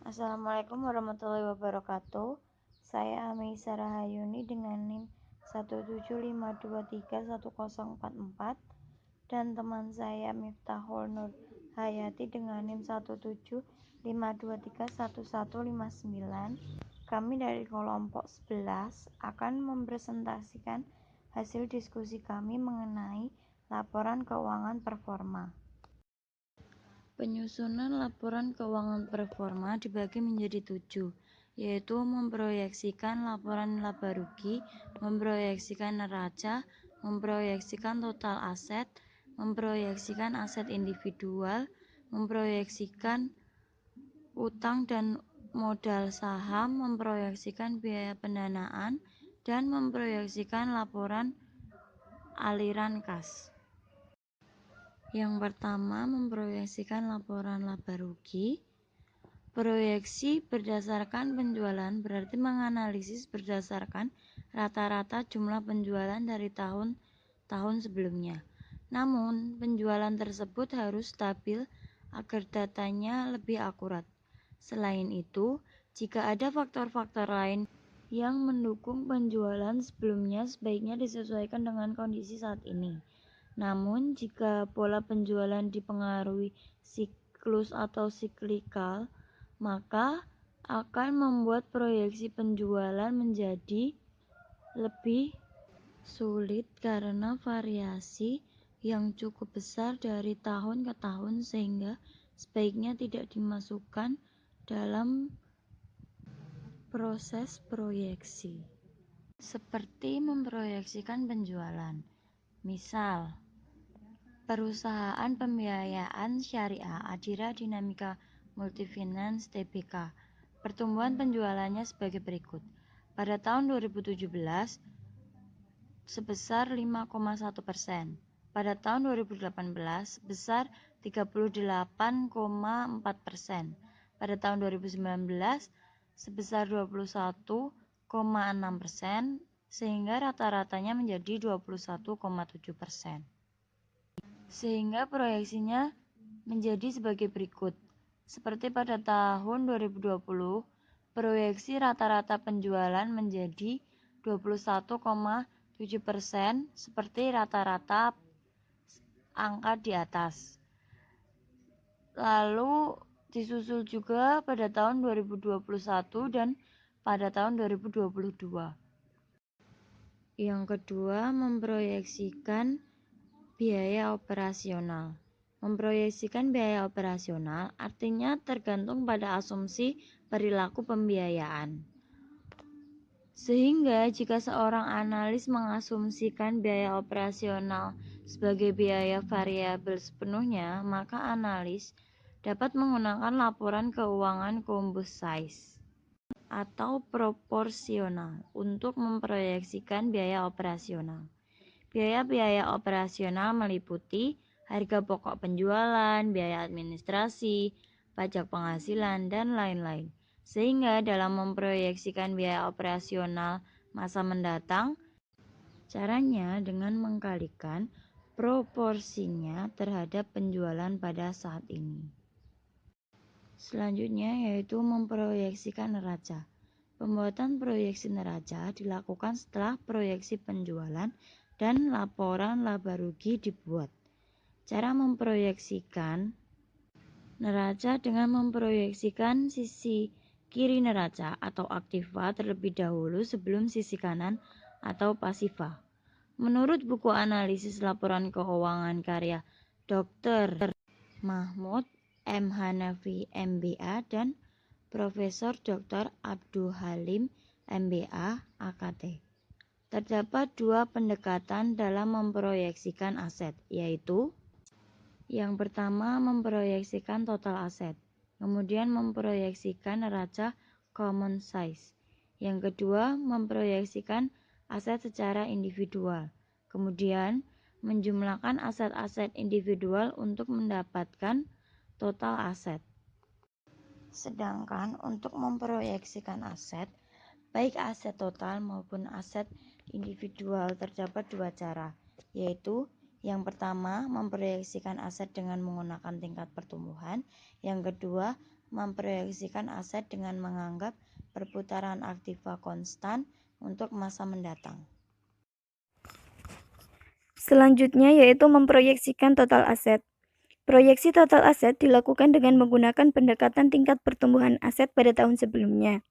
Assalamualaikum warahmatullahi wabarakatuh. Saya Ameisa Rahayuni dengan NIM 175231044 dan teman saya Miftahul Nur Hayati dengan NIM 175231159. Kami dari kelompok 11 akan mempresentasikan hasil diskusi kami mengenai laporan keuangan performa. Penyusunan laporan keuangan performa dibagi menjadi 7, yaitu memproyeksikan laporan laba rugi, memproyeksikan neraca, memproyeksikan total aset, memproyeksikan aset individual, memproyeksikan utang dan modal saham, memproyeksikan biaya pendanaan, dan memproyeksikan laporan aliran kas. Yang pertama, memproyeksikan laporan laba rugi. Proyeksi berdasarkan penjualan berarti menganalisis berdasarkan rata-rata jumlah penjualan dari tahun sebelumnya. Namun, penjualan tersebut harus stabil agar datanya lebih akurat. Selain itu, jika ada faktor-faktor lain yang mendukung penjualan sebelumnya, sebaiknya disesuaikan dengan kondisi saat ini. Namun, jika pola penjualan dipengaruhi siklus atau siklikal, maka akan membuat proyeksi penjualan menjadi lebih sulit karena variasi yang cukup besar dari tahun ke tahun, sehingga sebaiknya tidak dimasukkan dalam proses proyeksi. Seperti memproyeksikan penjualan. Misal, Perusahaan Pembiayaan Syariah Adira Dinamika Multifinance Tbk. Pertumbuhan penjualannya sebagai berikut. Pada tahun 2017 sebesar 5,1%. Pada tahun 2018 sebesar 38,4%. Pada tahun 2019 sebesar 21,6%, sehingga rata-ratanya menjadi 21,7%. Sehingga proyeksinya menjadi sebagai berikut. Seperti pada tahun 2020, proyeksi rata-rata penjualan menjadi 21,7% seperti rata-rata angka di atas. Lalu disusul juga pada tahun 2021 dan pada tahun 2022. Yang kedua, memproyeksikan biaya operasional. Memproyeksikan biaya operasional artinya tergantung pada asumsi perilaku pembiayaan. Sehingga jika seorang analis mengasumsikan biaya operasional sebagai biaya variabel sepenuhnya, maka analis dapat menggunakan laporan keuangan composite atau proporsional untuk memproyeksikan biaya operasional. Biaya-biaya operasional meliputi harga pokok penjualan, biaya administrasi, pajak penghasilan, dan lain-lain. Sehingga dalam memproyeksikan biaya operasional masa mendatang, caranya dengan mengkalikan proporsinya terhadap penjualan pada saat ini. Selanjutnya yaitu memproyeksikan neraca. Pembuatan proyeksi neraca dilakukan setelah proyeksi penjualan dan laporan laba rugi dibuat. Cara memproyeksikan neraca dengan memproyeksikan sisi kiri neraca atau aktiva terlebih dahulu sebelum sisi kanan atau pasiva. Menurut buku analisis laporan keuangan karya Dr. Mahmud M. Hanafi MBA dan Profesor Dr. Abdul Halim MBA AKT. Terdapat dua pendekatan dalam memproyeksikan aset, yaitu yang pertama memproyeksikan total aset, kemudian memproyeksikan neraca common size. Yang kedua memproyeksikan aset secara individual, kemudian menjumlahkan aset-aset individual untuk mendapatkan total aset. Sedangkan untuk memproyeksikan aset, baik aset total maupun aset individual terdapat dua cara, yaitu yang pertama memproyeksikan aset dengan menggunakan tingkat pertumbuhan, yang kedua memproyeksikan aset dengan menganggap perputaran aktiva konstan untuk masa mendatang. Selanjutnya yaitu memproyeksikan total aset. Proyeksi total aset dilakukan dengan menggunakan pendekatan tingkat pertumbuhan aset pada tahun sebelumnya.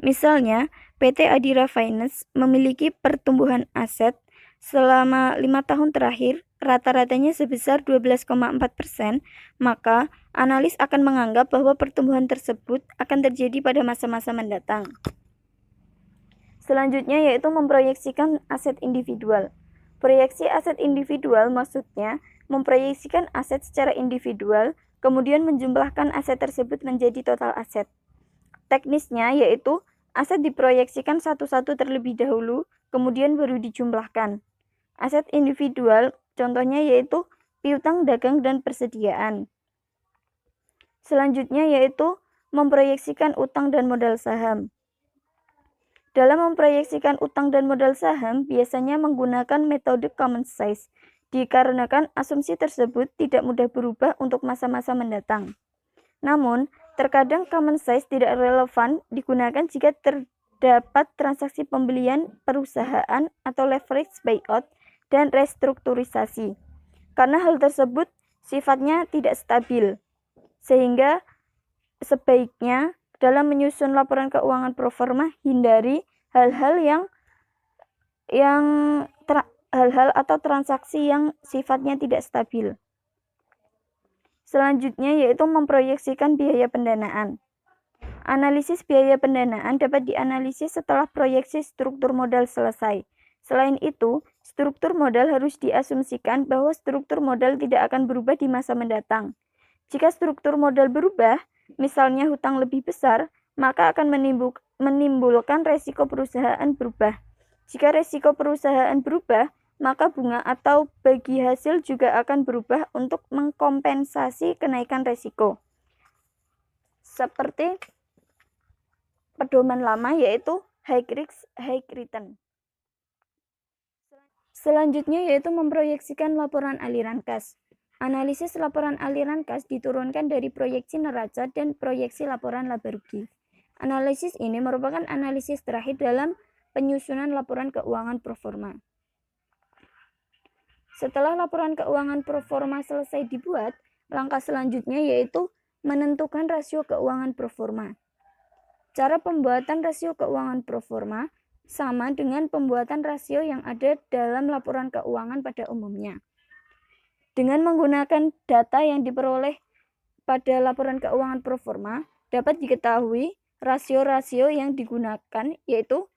Misalnya, PT Adira Finance memiliki pertumbuhan aset selama 5 tahun terakhir, rata-ratanya sebesar 12,4%, maka analis akan menganggap bahwa pertumbuhan tersebut akan terjadi pada masa-masa mendatang. Selanjutnya yaitu memproyeksikan aset individual. Proyeksi aset individual maksudnya memproyeksikan aset secara individual, kemudian menjumlahkan aset tersebut menjadi total aset. Teknisnya yaitu aset diproyeksikan satu-satu terlebih dahulu, kemudian baru dijumlahkan. Aset individual contohnya yaitu piutang dagang dan persediaan. Selanjutnya yaitu memproyeksikan utang dan modal saham. Dalam memproyeksikan utang dan modal saham biasanya menggunakan metode common size, dikarenakan asumsi tersebut tidak mudah berubah untuk masa-masa mendatang. Namun, terkadang common size tidak relevan digunakan jika terdapat transaksi pembelian perusahaan atau leverage buyout dan restrukturisasi. Karena hal tersebut sifatnya tidak stabil, sehingga sebaiknya dalam menyusun laporan keuangan proforma hindari hal-hal atau transaksi yang sifatnya tidak stabil. Selanjutnya yaitu memproyeksikan biaya pendanaan. Analisis biaya pendanaan dapat dianalisis setelah proyeksi struktur modal selesai. Selain itu, struktur modal harus diasumsikan bahwa struktur modal tidak akan berubah di masa mendatang. Jika struktur modal berubah, misalnya hutang lebih besar, maka akan menimbulkan resiko perusahaan berubah. Jika resiko perusahaan berubah, maka bunga atau bagi hasil juga akan berubah untuk mengkompensasi kenaikan resiko. Seperti pedoman lama yaitu high risk, high return. Selanjutnya yaitu memproyeksikan laporan aliran kas. Analisis laporan aliran kas diturunkan dari proyeksi neraca dan proyeksi laporan laba rugi. Analisis ini merupakan analisis terakhir dalam penyusunan laporan keuangan proforma. Setelah laporan keuangan proforma selesai dibuat, langkah selanjutnya yaitu menentukan rasio keuangan proforma. Cara pembuatan rasio keuangan proforma sama dengan pembuatan rasio yang ada dalam laporan keuangan pada umumnya. Dengan menggunakan data yang diperoleh pada laporan keuangan proforma, dapat diketahui rasio-rasio yang digunakan yaitu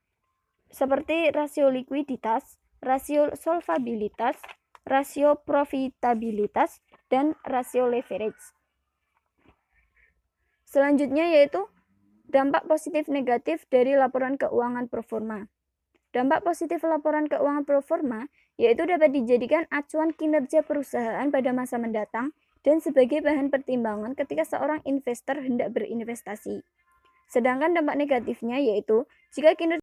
seperti rasio likuiditas, rasio solvabilitas, rasio profitabilitas, dan rasio leverage. Selanjutnya yaitu dampak positif negatif dari laporan keuangan proforma. Dampak positif laporan keuangan proforma yaitu dapat dijadikan acuan kinerja perusahaan pada masa mendatang dan sebagai bahan pertimbangan ketika seorang investor hendak berinvestasi. Sedangkan dampak negatifnya yaitu jika kinerja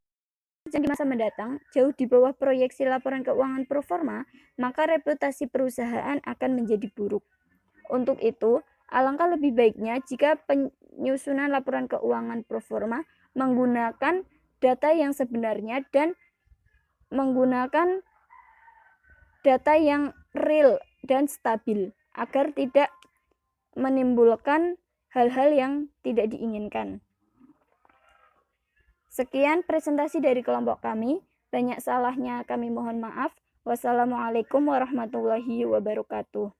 di masa mendatang jauh di bawah proyeksi laporan keuangan proforma, maka reputasi perusahaan akan menjadi buruk. Untuk itu, alangkah lebih baiknya jika penyusunan laporan keuangan proforma menggunakan data yang sebenarnya dan menggunakan data yang real dan stabil agar tidak menimbulkan hal-hal yang tidak diinginkan. Sekian presentasi dari kelompok kami. Banyak salahnya kami mohon maaf. Wassalamualaikum warahmatullahi wabarakatuh.